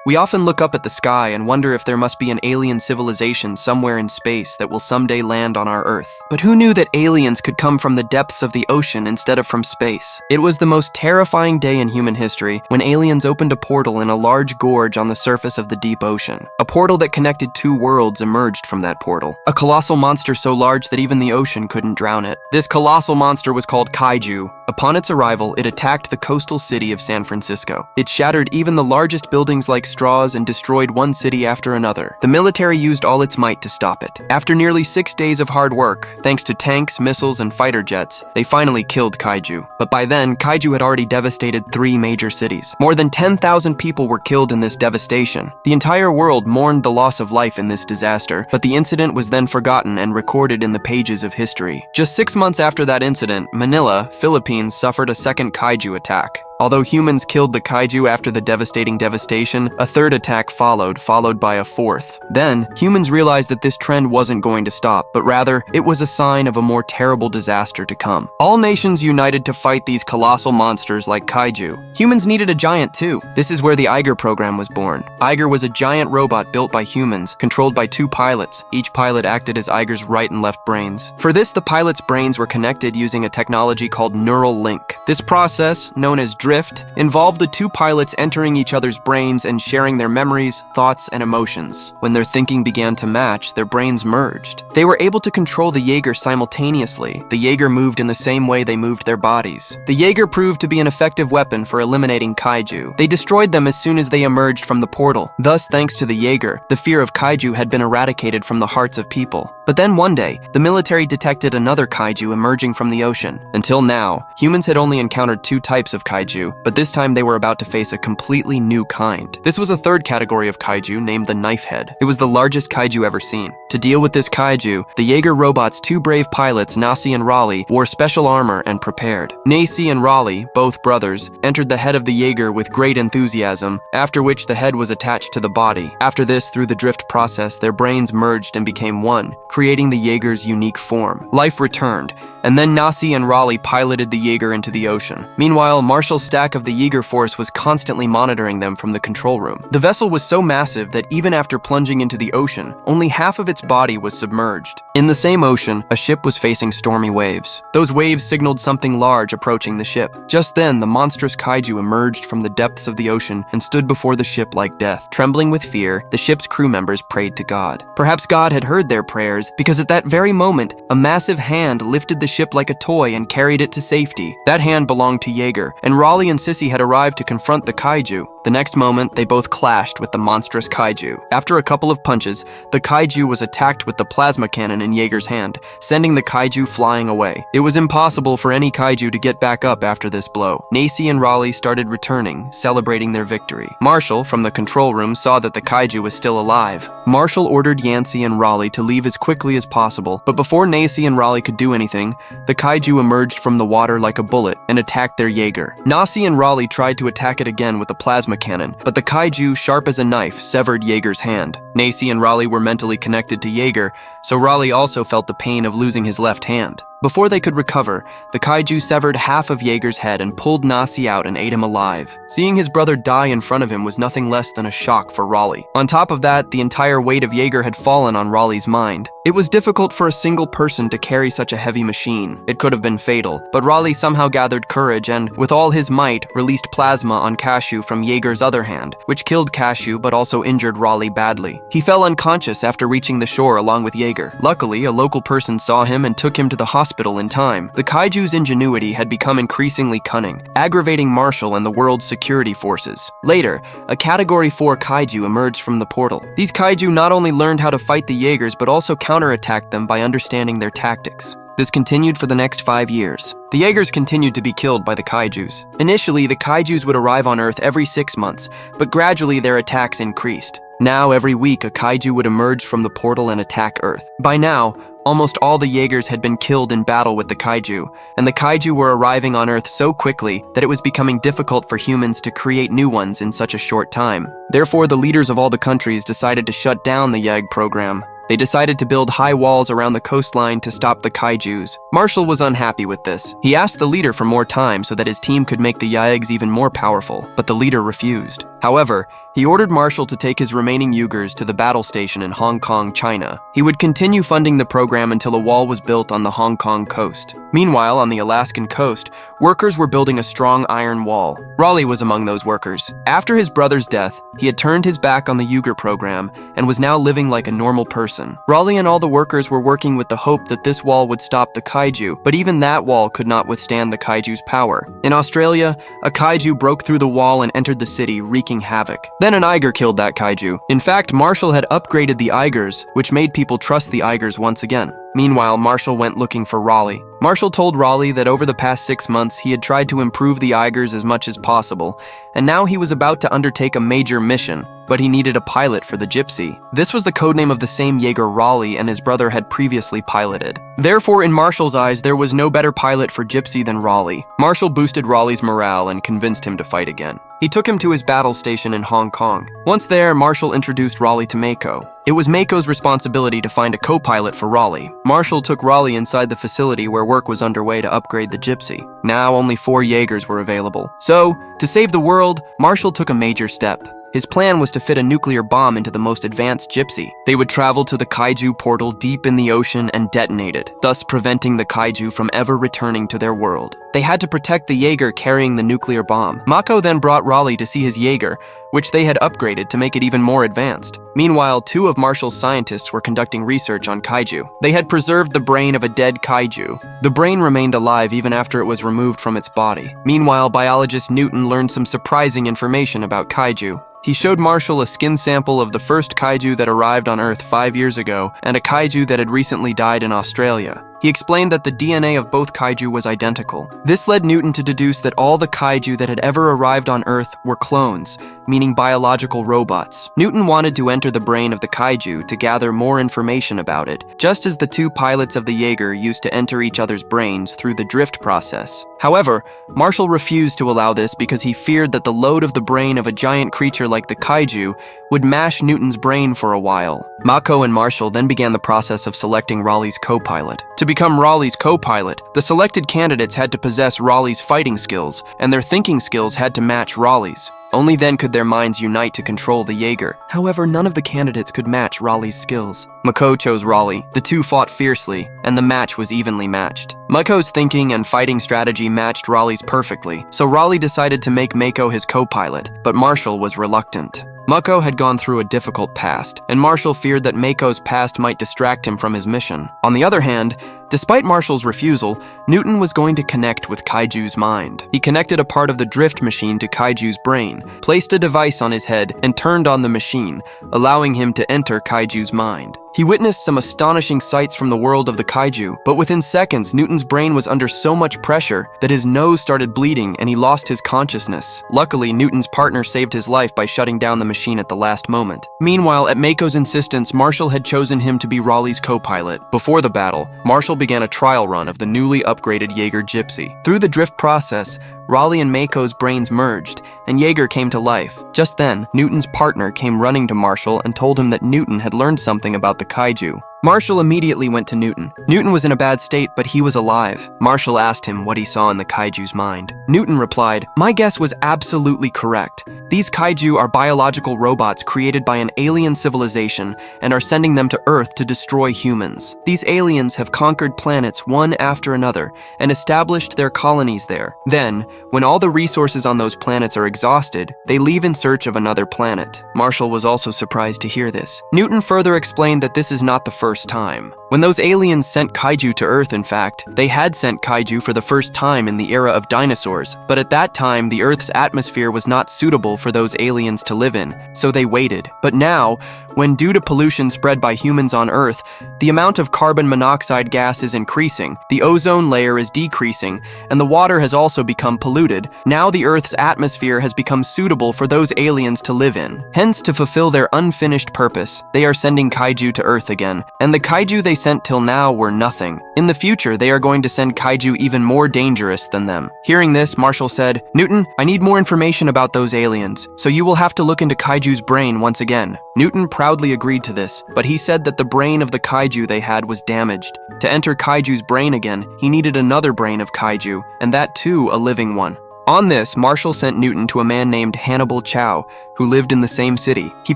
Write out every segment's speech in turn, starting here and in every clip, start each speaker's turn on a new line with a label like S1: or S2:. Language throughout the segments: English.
S1: We often look up at the sky and wonder if there must be an alien civilization somewhere in space that will someday land on our Earth. But who knew that aliens could come from the depths of the ocean instead of from space? It was the most terrifying day in human history when aliens opened a portal in a large gorge on the surface of the deep ocean. A portal that connected two worlds emerged from that portal. A colossal monster so large that even the ocean couldn't drown it. This colossal monster was called Kaiju. Upon its arrival, it attacked the coastal city of San Francisco. It shattered even the largest buildings like straws and destroyed one city after another. The military used all its might to stop it. After nearly 6 days of hard work, thanks to tanks, missiles, and fighter jets, they finally killed Kaiju. But by then, Kaiju had already devastated 3 major cities. More than 10,000 people were killed in this devastation. The entire world mourned the loss of life in this disaster, but the incident was then forgotten and recorded in the pages of history. Just 6 months after that incident, Manila, Philippines, suffered a second Kaiju attack. Although humans killed the Kaiju after the devastating devastation, a third attack followed by a fourth. Then, humans realized that this trend wasn't going to stop, but rather, it was a sign of a more terrible disaster to come. All nations united to fight these colossal monsters like Kaiju. Humans needed a giant too. This is where the Jaeger program was born. Jaeger was a giant robot built by humans, controlled by 2 pilots. Each pilot acted as Jaeger's right and left brains. For this, the pilots' brains were connected using a technology called neural link. This process, known as drift, involved the 2 pilots entering each other's brains and sharing their memories, thoughts, and emotions. When their thinking began to match, their brains merged. They were able to control the Jaeger simultaneously. The Jaeger moved in the same way they moved their bodies. The Jaeger proved to be an effective weapon for eliminating Kaiju. They destroyed them as soon as they emerged from the portal. Thus, thanks to the Jaeger, the fear of Kaiju had been eradicated from the hearts of people. But then one day, the military detected another Kaiju emerging from the ocean. Until now, humans had only encountered 2 types of Kaiju, but this time they were about to face a completely new kind. This was a third category of Kaiju named the Knifehead. It was the largest Kaiju ever seen. To deal with this Kaiju, the Jaeger robot's 2 brave pilots, Nasi and Raleigh, wore special armor and prepared. Nasi and Raleigh, both brothers, entered the head of the Jaeger with great enthusiasm, after which the head was attached to the body. After this, through the drift process, their brains merged and became one, creating the Jaeger's unique form. Life returned, and then Nasi and Raleigh piloted the Jaeger into the ocean. Meanwhile, Marshal Stack of the Jaeger force was constantly monitoring them from the control room. The vessel was so massive that even after plunging into the ocean, only half of its body was submerged. In the same ocean, a ship was facing stormy waves. Those waves signaled something large approaching the ship. Just then, the monstrous Kaiju emerged from the depths of the ocean and stood before the ship like death. Trembling with fear, the ship's crew members prayed to God. Perhaps God had heard their prayers, because at that very moment, a massive hand lifted the ship like a toy and carried it to safety. That hand belonged to Jaeger, and Raleigh and Sissy had arrived to confront the Kaiju. The next moment, they both clashed with the monstrous Kaiju. After a couple of punches, the Kaiju was attacked with the plasma cannon in Jaeger's hand, sending the Kaiju flying away. It was impossible for any Kaiju to get back up after this blow. Nasi and Raleigh started returning, celebrating their victory. Marshall, from the control room, saw that the Kaiju was still alive. Marshall ordered Yancey and Raleigh to leave as quickly as possible, but before Nasi and Raleigh could do anything, the Kaiju emerged from the water like a bullet and attacked their Jaeger. Nasi and Raleigh tried to attack it again with a plasma cannon, but the Kaiju, sharp as a knife, severed Jaeger's hand. Nasi and Raleigh were mentally connected to Jaeger, so Raleigh also felt the pain of losing his left hand. Before they could recover, the Kaiju severed half of Jaeger's head and pulled Nasi out and ate him alive. Seeing his brother die in front of him was nothing less than a shock for Raleigh. On top of that, the entire weight of Jaeger had fallen on Raleigh's mind. It was difficult for a single person to carry such a heavy machine. It could have been fatal, but Raleigh somehow gathered courage and, with all his might, released plasma on Cashew from Jaeger's other hand, which killed Cashew but also injured Raleigh badly. He fell unconscious after reaching the shore along with Jaeger. Luckily, a local person saw him and took him to the hospital in time. The Kaiju's ingenuity had become increasingly cunning, aggravating Marshall and the world's security forces. Later, a Category 4 Kaiju emerged from the portal. These Kaiju not only learned how to fight the Jaegers, but also counterattacked them by understanding their tactics. This continued for the next 5 years. The Jaegers continued to be killed by the Kaijus. Initially, the Kaijus would arrive on Earth every 6 months, but gradually their attacks increased. Now, every week, a Kaiju would emerge from the portal and attack Earth. By now, almost all the Jaegers had been killed in battle with the Kaiju, and the Kaiju were arriving on Earth so quickly that it was becoming difficult for humans to create new ones in such a short time. Therefore, the leaders of all the countries decided to shut down the Jaeger program. They decided to build high walls around the coastline to stop the Kaijus. Marshall was unhappy with this. He asked the leader for more time so that his team could make the Jaegers even more powerful, but the leader refused. However, he ordered Marshall to take his remaining Jaegers to the battle station in Hong Kong, China. He would continue funding the program until a wall was built on the Hong Kong coast. Meanwhile, on the Alaskan coast, workers were building a strong iron wall. Raleigh was among those workers. After his brother's death, he had turned his back on the Jaeger program and was now living like a normal person. Raleigh and all the workers were working with the hope that this wall would stop the Kaiju, but even that wall could not withstand the Kaiju's power. In Australia, a Kaiju broke through the wall and entered the city, wreaking havoc. Then an Jaeger killed that Kaiju. In fact, Marshall had upgraded the Jaegers, which made people trust the Jaegers once again. Meanwhile, Marshall went looking for Raleigh. Marshall told Raleigh that over the past 6 months he had tried to improve the Jaegers as much as possible, and now he was about to undertake a major mission, but he needed a pilot for the Gypsy. This was the codename of the same Jaeger Raleigh and his brother had previously piloted. Therefore, in Marshall's eyes, there was no better pilot for Gypsy than Raleigh. Marshall boosted Raleigh's morale and convinced him to fight again. He took him to his battle station in Hong Kong. Once there, Marshall introduced Raleigh to Mako. It was Mako's responsibility to find a co-pilot for Raleigh. Marshall took Raleigh inside the facility where work was underway to upgrade the Gypsy. Now only 4 Jaegers were available. So, to save the world, Marshall took a major step. His plan was to fit a nuclear bomb into the most advanced Gypsy. They would travel to the Kaiju portal deep in the ocean and detonate it, thus preventing the Kaiju from ever returning to their world. They had to protect the Jaeger carrying the nuclear bomb. Mako then brought Raleigh to see his Jaeger, which they had upgraded to make it even more advanced. Meanwhile, 2 of Marshall's scientists were conducting research on Kaiju. They had preserved the brain of a dead Kaiju. The brain remained alive even after it was removed from its body. Meanwhile, biologist Newton learned some surprising information about Kaiju. He showed Marshall a skin sample of the first Kaiju that arrived on Earth 5 years ago and a Kaiju that had recently died in Australia. He explained that the DNA of both Kaiju was identical. This led Newton to deduce that all the Kaiju that had ever arrived on Earth were clones, meaning biological robots. Newton wanted to enter the brain of the Kaiju to gather more information about it, just as the 2 pilots of the Jaeger used to enter each other's brains through the drift process. However, Marshall refused to allow this because he feared that the load of the brain of a giant creature like the Kaiju would mash Newton's brain for a while. Mako and Marshall then began the process of selecting Raleigh's co-pilot. To become Raleigh's co-pilot, the selected candidates had to possess Raleigh's fighting skills, and their thinking skills had to match Raleigh's. Only then could their minds unite to control the Jaeger. However, none of the candidates could match Raleigh's skills. Mako chose Raleigh. The 2 fought fiercely, and the match was evenly matched. Mako's thinking and fighting strategy matched Raleigh's perfectly, so Raleigh decided to make Mako his co-pilot, but Marshall was reluctant. Mako had gone through a difficult past, and Marshall feared that Mako's past might distract him from his mission. On the other hand, despite Marshall's refusal, Newton was going to connect with Kaiju's mind. He connected a part of the drift machine to Kaiju's brain, placed a device on his head, and turned on the machine, allowing him to enter Kaiju's mind. He witnessed some astonishing sights from the world of the Kaiju, but within seconds, Newton's brain was under so much pressure that his nose started bleeding and he lost his consciousness. Luckily, Newton's partner saved his life by shutting down the machine at the last moment. Meanwhile, at Mako's insistence, Marshall had chosen him to be Raleigh's co-pilot. Before the battle, Marshall began a trial run of the newly upgraded Jaeger Gypsy. Through the drift process, Raleigh and Mako's brains merged, and Jaeger came to life. Just then, Newton's partner came running to Marshall and told him that Newton had learned something about the Kaiju. Marshall immediately went to Newton. Newton was in a bad state, but he was alive. Marshall asked him what he saw in the Kaiju's mind. Newton replied, "My guess was absolutely correct. These Kaiju are biological robots created by an alien civilization and are sending them to Earth to destroy humans. These aliens have conquered planets one after another and established their colonies there. Then, when all the resources on those planets are exhausted, they leave in search of another planet." Marshall was also surprised to hear this. Newton further explained that this is not the first time. When those aliens sent Kaiju to Earth, in fact, they had sent Kaiju for the first time in the era of dinosaurs, but at that time, the Earth's atmosphere was not suitable for those aliens to live in, so they waited. But now, when due to pollution spread by humans on Earth, the amount of carbon monoxide gas is increasing, the ozone layer is decreasing, and the water has also become polluted, now the Earth's atmosphere has become suitable for those aliens to live in. Hence, to fulfill their unfinished purpose, they are sending Kaiju to Earth again, and the Kaiju they sent till now were nothing. In the future, they are going to send Kaiju even more dangerous than them. Hearing this, Marshall said, "Newton, I need more information about those aliens, so you will have to look into Kaiju's brain once again." Newton proudly agreed to this, but he said that the brain of the Kaiju they had was damaged. To enter Kaiju's brain again, he needed another brain of Kaiju, and that too a living one. On this, Marshall sent Newton to a man named Hannibal Chow, who lived in the same city. He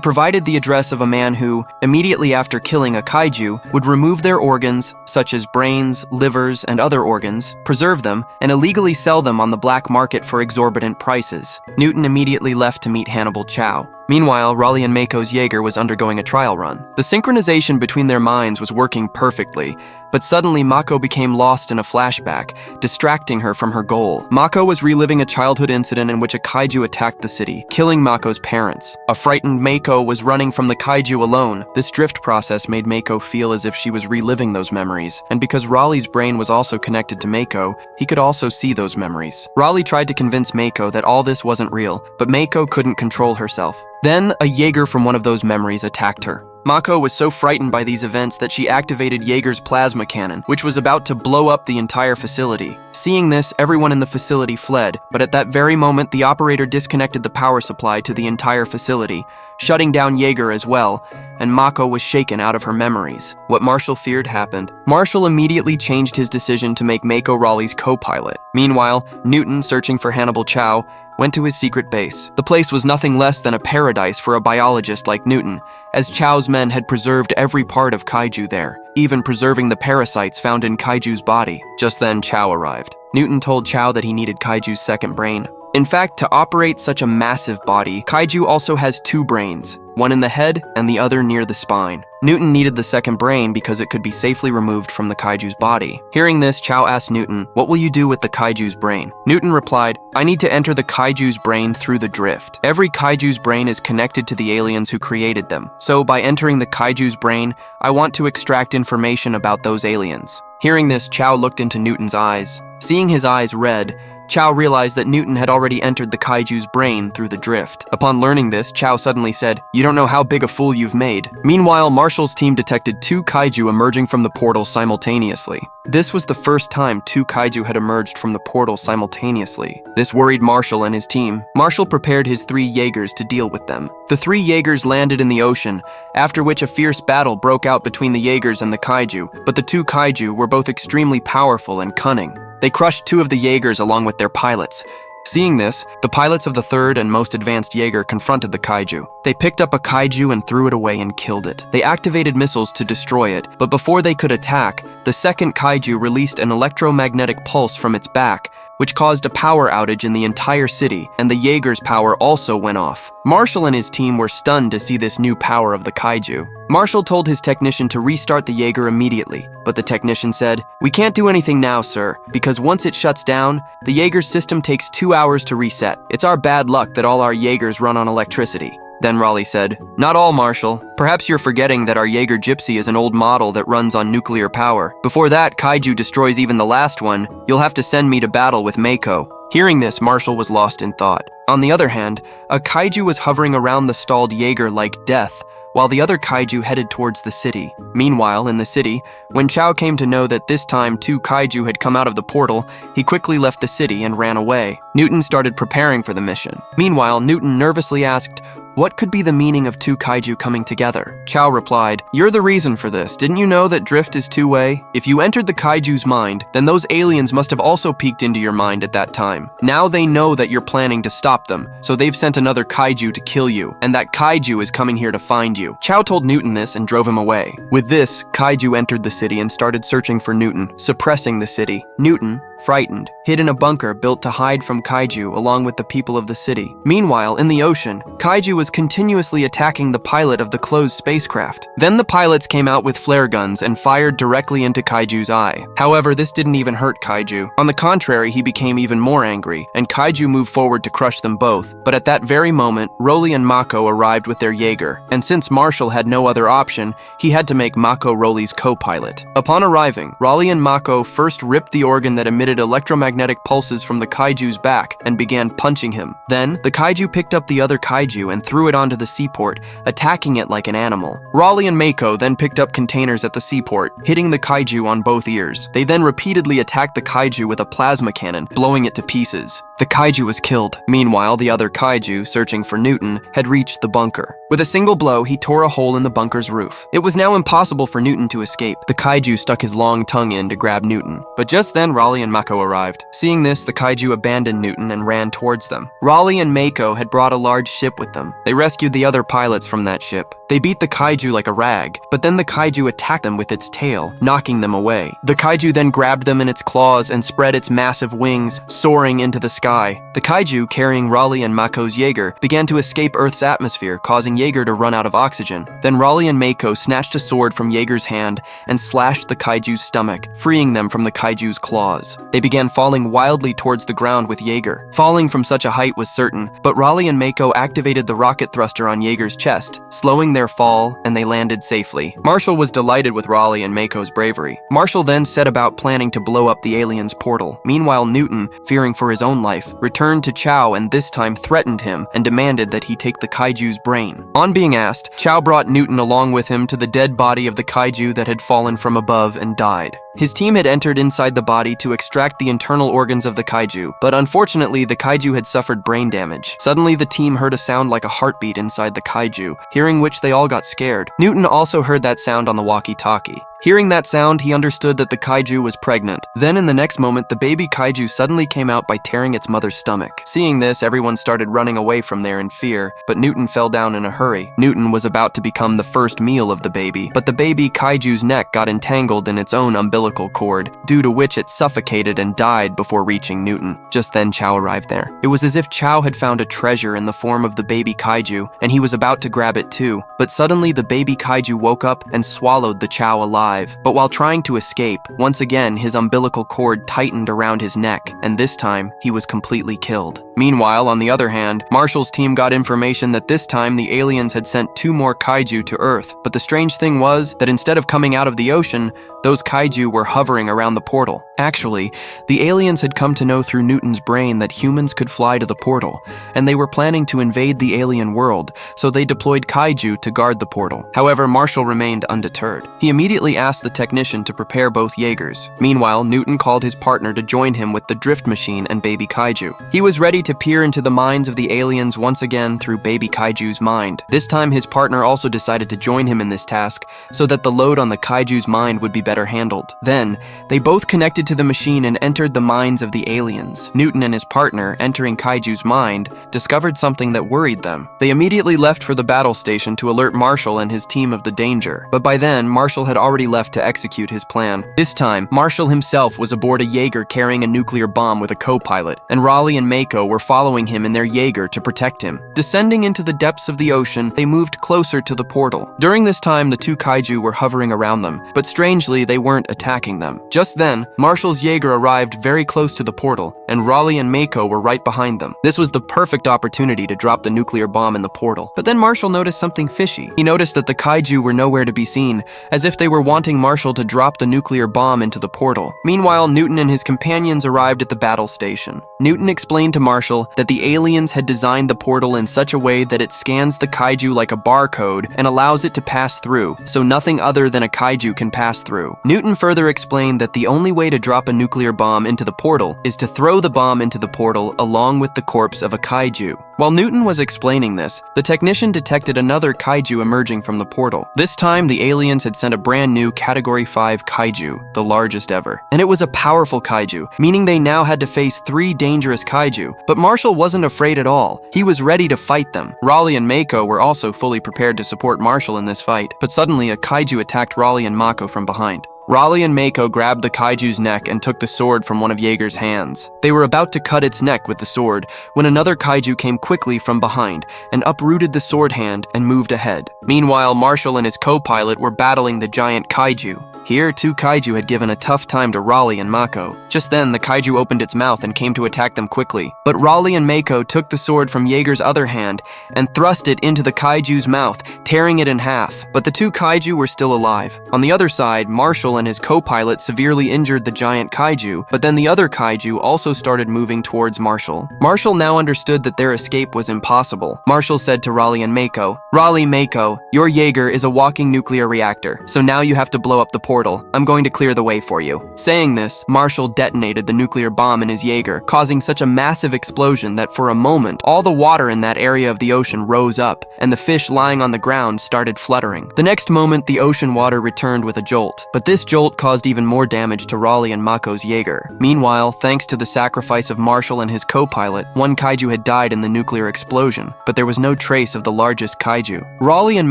S1: provided the address of a man who, immediately after killing a kaiju, would remove their organs, such as brains, livers, and other organs, preserve them, and illegally sell them on the black market for exorbitant prices. Newton immediately left to meet Hannibal Chow. Meanwhile, Raleigh and Mako's Jaeger was undergoing a trial run. The synchronization between their minds was working perfectly, but suddenly Mako became lost in a flashback, distracting her from her goal. Mako was reliving a childhood incident in which a kaiju attacked the city, killing Mako's parents. A frightened Mako was running from the kaiju alone. This drift process made Mako feel as if she was reliving those memories, and because Raleigh's brain was also connected to Mako, he could also see those memories. Raleigh tried to convince Mako that all this wasn't real, but Mako couldn't control herself. Then, a Jaeger from one of those memories attacked her. Mako was so frightened by these events that she activated Jaeger's plasma cannon, which was about to blow up the entire facility. Seeing this, everyone in the facility fled, but at that very moment, the operator disconnected the power supply to the entire facility, shutting down Jaeger as well, and Mako was shaken out of her memories. What Marshall feared happened. Marshall immediately changed his decision to make Mako Raleigh's co-pilot. Meanwhile, Newton, searching for Hannibal Chow, went to his secret base. The place was nothing less than a paradise for a biologist like Newton, as Chow's men had preserved every part of Kaiju there, even preserving the parasites found in Kaiju's body. Just then, Chow arrived. Newton told Chow that he needed Kaiju's second brain. In fact, to operate such a massive body, Kaiju also has two brains, one in the head and the other near the spine. Newton needed the second brain because it could be safely removed from the Kaiju's body. Hearing this, Chow asked Newton, "What will you do with the Kaiju's brain?" Newton replied, "I need to enter the Kaiju's brain through the drift. Every Kaiju's brain is connected to the aliens who created them. So by entering the Kaiju's brain, I want to extract information about those aliens." Hearing this, Chow looked into Newton's eyes. Seeing his eyes red, Chow realized that Newton had already entered the Kaiju's brain through the drift. Upon learning this, Chow suddenly said, "You don't know how big a fool you've made." Meanwhile, Marshall's team detected two Kaiju emerging from the portal simultaneously. This was the first time two Kaiju had emerged from the portal simultaneously. This worried Marshall and his team. Marshall prepared his 3 Jaegers to deal with them. The 3 Jaegers landed in the ocean, after which a fierce battle broke out between the Jaegers and the Kaiju, but the two Kaiju were both extremely powerful and cunning. They crushed 2 of the Jaegers along with their pilots. Seeing this, the pilots of the 3rd and most advanced Jaeger confronted the Kaiju. They picked up a Kaiju and threw it away and killed it. They activated missiles to destroy it, but before they could attack, the 2nd Kaiju released an electromagnetic pulse from its back, which caused a power outage in the entire city, and the Jaeger's power also went off. Marshall and his team were stunned to see this new power of the Kaiju. Marshall told his technician to restart the Jaeger immediately, but the technician said, "We can't do anything now, sir, because once it shuts down, the Jaeger system takes 2 hours to reset. It's our bad luck that all our Jaegers run on electricity." Then Raleigh said, "Not all, Marshall. Perhaps you're forgetting that our Jaeger Gypsy is an old model that runs on nuclear power. Before that Kaiju destroys even the last one, you'll have to send me to battle with Mako." Hearing this, Marshall was lost in thought. On the other hand, a Kaiju was hovering around the stalled Jaeger like death, while the other Kaiju headed towards the city. Meanwhile, in the city, when Chow came to know that this time 2 Kaiju had come out of the portal, he quickly left the city and ran away. Newton started preparing for the mission. Meanwhile, Newton nervously asked, "What could be the meaning of 2 Kaiju coming together?" Chow replied, "You're the reason for this. Didn't you know that drift is two-way? If you entered the Kaiju's mind, then those aliens must have also peeked into your mind at that time. Now they know that you're planning to stop them, so they've sent another Kaiju to kill you, and that Kaiju is coming here to find you." Chow told Newton this and drove him away. With this, Kaiju entered the city and started searching for Newton, suppressing the city. Newton, frightened, hid in a bunker built to hide from Kaiju along with the people of the city. Meanwhile, in the ocean, Kaiju was continuously attacking the pilot of the closed spacecraft. Then the pilots came out with flare guns and fired directly into Kaiju's eye. However, this didn't even hurt Kaiju. On the contrary, he became even more angry, and Kaiju moved forward to crush them both. But at that very moment, Raleigh and Mako arrived with their Jaeger, and since Marshall had no other option, he had to make Mako Raleigh's co-pilot. Upon arriving, Raleigh and Mako first ripped the organ that emitted electromagnetic pulses from the Kaiju's back and began punching him. Then, the Kaiju picked up the other Kaiju and threw it onto the seaport, attacking it like an animal. Raleigh and Mako then picked up containers at the seaport, hitting the Kaiju on both ears. They then repeatedly attacked the Kaiju with a plasma cannon, blowing it to pieces. The kaiju was killed. Meanwhile, the other kaiju, searching for Newton, had reached the bunker. With a single blow, he tore a hole in the bunker's roof. It was now impossible for Newton to escape. The kaiju stuck his long tongue in to grab Newton. But just then, Raleigh and Mako arrived. Seeing this, the kaiju abandoned Newton and ran towards them. Raleigh and Mako had brought a large ship with them. They rescued the other pilots from that ship. They beat the kaiju like a rag, but then the kaiju attacked them with its tail, knocking them away. The kaiju then grabbed them in its claws and spread its massive wings, soaring into the sky. The kaiju, carrying Raleigh and Mako's Jaeger, began to escape Earth's atmosphere, causing Jaeger to run out of oxygen. Then Raleigh and Mako snatched a sword from Jaeger's hand and slashed the kaiju's stomach, freeing them from the kaiju's claws. They began falling wildly towards the ground with Jaeger. Falling from such a height was certain, but Raleigh and Mako activated the rocket thruster on Jaeger's chest, slowing their fall, and they landed safely. Marshall was delighted with Raleigh and Mako's bravery. Marshall then set about planning to blow up the aliens' portal. Meanwhile, Newton, fearing for his own life, returned to Chow and this time threatened him and demanded that he take the kaiju's brain. On being asked, Chow brought Newton along with him to the dead body of the kaiju that had fallen from above and died. His team had entered inside the body to extract the internal organs of the kaiju, but unfortunately the kaiju had suffered brain damage. Suddenly the team heard a sound like a heartbeat inside the kaiju, hearing which they all got scared. Newton also heard that sound on the walkie-talkie. Hearing that sound, he understood that the kaiju was pregnant. Then in the next moment, the baby kaiju suddenly came out by tearing its mother's stomach. Seeing this, everyone started running away from there in fear, but Newton fell down in a hurry. Newton was about to become the first meal of the baby, but the baby kaiju's neck got entangled in its own umbilical cord, due to which it suffocated and died before reaching Newton. Just then, Chow arrived there. It was as if Chow had found a treasure in the form of the baby kaiju, and he was about to grab it too. But suddenly, the baby kaiju woke up and swallowed the Chow alive. But while trying to escape, once again his umbilical cord tightened around his neck, and this time he was completely killed. Meanwhile, on the other hand, Marshall's team got information that this time the aliens had sent 2 more kaiju to Earth, but the strange thing was that instead of coming out of the ocean, those kaiju were hovering around the portal. Actually, the aliens had come to know through Newton's brain that humans could fly to the portal, and they were planning to invade the alien world, so they deployed kaiju to guard the portal. However, Marshall remained undeterred. He immediately asked the technician to prepare both Jaegers. Meanwhile, Newton called his partner to join him with the drift machine and baby kaiju. He was ready to peer into the minds of the aliens once again through baby kaiju's mind. This time his partner also decided to join him in this task so that the load on the kaiju's mind would be better handled. Then, they both connected to the machine and entered the minds of the aliens. Newton and his partner, entering kaiju's mind, discovered something that worried them. They immediately left for the battle station to alert Marshall and his team of the danger. But by then, Marshall had already left to execute his plan. This time, Marshall himself was aboard a Jaeger carrying a nuclear bomb with a co-pilot, and Raleigh and Mako were following him in their Jaeger to protect him. Descending into the depths of the ocean, they moved closer to the portal. During this time, the 2 kaiju were hovering around them, but strangely, they weren't attacking them. Just then, Marshall's Jaeger arrived very close to the portal, and Raleigh and Mako were right behind them. This was the perfect opportunity to drop the nuclear bomb in the portal. But then Marshall noticed something fishy. He noticed that the kaiju were nowhere to be seen, as if they were wanting Marshall to drop the nuclear bomb into the portal. Meanwhile, Newton and his companions arrived at the battle station. Newton explained to Marshall that the aliens had designed the portal in such a way that it scans the kaiju like a barcode and allows it to pass through, so nothing other than a kaiju can pass through. Newton further explained that the only way to drop a nuclear bomb into the portal is to throw the bomb into the portal along with the corpse of a kaiju. While Newton was explaining this, the technician detected another kaiju emerging from the portal. This time, the aliens had sent a brand new Category 5 kaiju, the largest ever. And it was a powerful kaiju, meaning they now had to face 3 dangerous kaiju. But Marshall wasn't afraid at all. He was ready to fight them. Raleigh and Mako were also fully prepared to support Marshall in this fight, but suddenly a kaiju attacked Raleigh and Mako from behind. Raleigh and Mako grabbed the kaiju's neck and took the sword from one of Jaeger's hands. They were about to cut its neck with the sword when another kaiju came quickly from behind and uprooted the sword hand and moved ahead. Meanwhile, Marshall and his co-pilot were battling the giant kaiju. Here, 2 kaiju had given a tough time to Raleigh and Mako. Just then, the kaiju opened its mouth and came to attack them quickly. But Raleigh and Mako took the sword from Jaeger's other hand and thrust it into the kaiju's mouth, tearing it in half. But the 2 kaiju were still alive. On the other side, Marshall and his co-pilot severely injured the giant kaiju, but then the other kaiju also started moving towards Marshall. Marshall now understood that their escape was impossible. Marshall said to Raleigh and Mako, "Raleigh, Mako, your Jaeger is a walking nuclear reactor, so now you have to blow up the portal portal. I'm going to clear the way for you." Saying this, Marshall detonated the nuclear bomb in his Jaeger, causing such a massive explosion that for a moment, all the water in that area of the ocean rose up, and the fish lying on the ground started fluttering. The next moment, the ocean water returned with a jolt, but this jolt caused even more damage to Raleigh and Mako's Jaeger. Meanwhile, thanks to the sacrifice of Marshall and his co-pilot, one kaiju had died in the nuclear explosion, but there was no trace of the largest kaiju. Raleigh and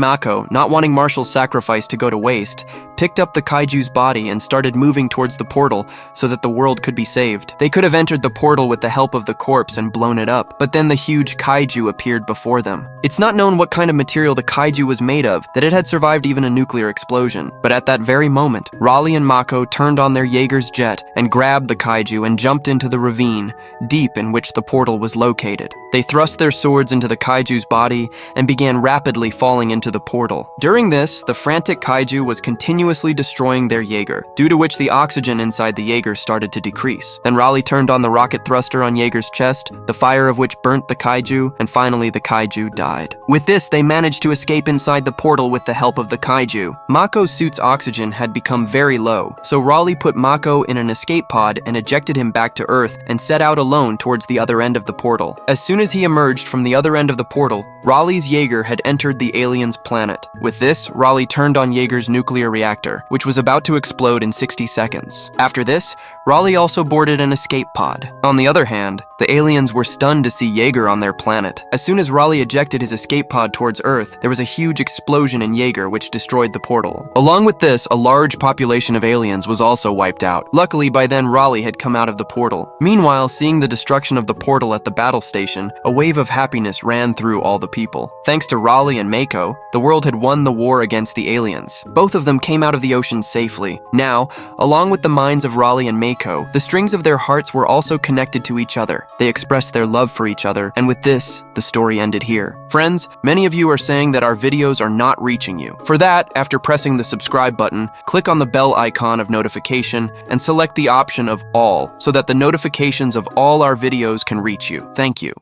S1: Mako, not wanting Marshall's sacrifice to go to waste, picked up the kaiju's body and started moving towards the portal so that the world could be saved. They could have entered the portal with the help of the corpse and blown it up, but then the huge kaiju appeared before them. It's not known what kind of material the kaiju was made of, that it had survived even a nuclear explosion. But at that very moment, Raleigh and Mako turned on their Jaeger's jet and grabbed the kaiju and jumped into the ravine, deep in which the portal was located. They thrust their swords into the kaiju's body and began rapidly falling into the portal. During this, the frantic kaiju was continuously destroying their Jaeger, due to which the oxygen inside the Jaeger started to decrease. Then Raleigh turned on the rocket thruster on Jaeger's chest, the fire of which burnt the kaiju, and finally the kaiju died. With this, they managed to escape inside the portal with the help of the kaiju. Mako's suit's oxygen had become very low, so Raleigh put Mako in an escape pod and ejected him back to Earth and set out alone towards the other end of the portal. As soon as he emerged from the other end of the portal, Raleigh's Jaeger had entered the aliens' planet. With this, Raleigh turned on Jaeger's nuclear reactor, which was about to explode in 60 seconds. After this, Raleigh also boarded an escape pod. On the other hand, the aliens were stunned to see Jaeger on their planet. As soon as Raleigh ejected his escape pod towards Earth, there was a huge explosion in Jaeger which destroyed the portal. Along with this, a large population of aliens was also wiped out. Luckily, by then Raleigh had come out of the portal. Meanwhile, seeing the destruction of the portal at the battle station, a wave of happiness ran through all the people. Thanks to Raleigh and Mako, the world had won the war against the aliens. Both of them came out of the ocean safely. Now, along with the minds of Raleigh and Mako, the strings of their hearts were also connected to each other. They expressed their love for each other, and with this, the story ended here. Friends, many of you are saying that our videos are not reaching you. For that, after pressing the subscribe button, click on the bell icon of notification and select the option of all so that the notifications of all our videos can reach you. Thank you.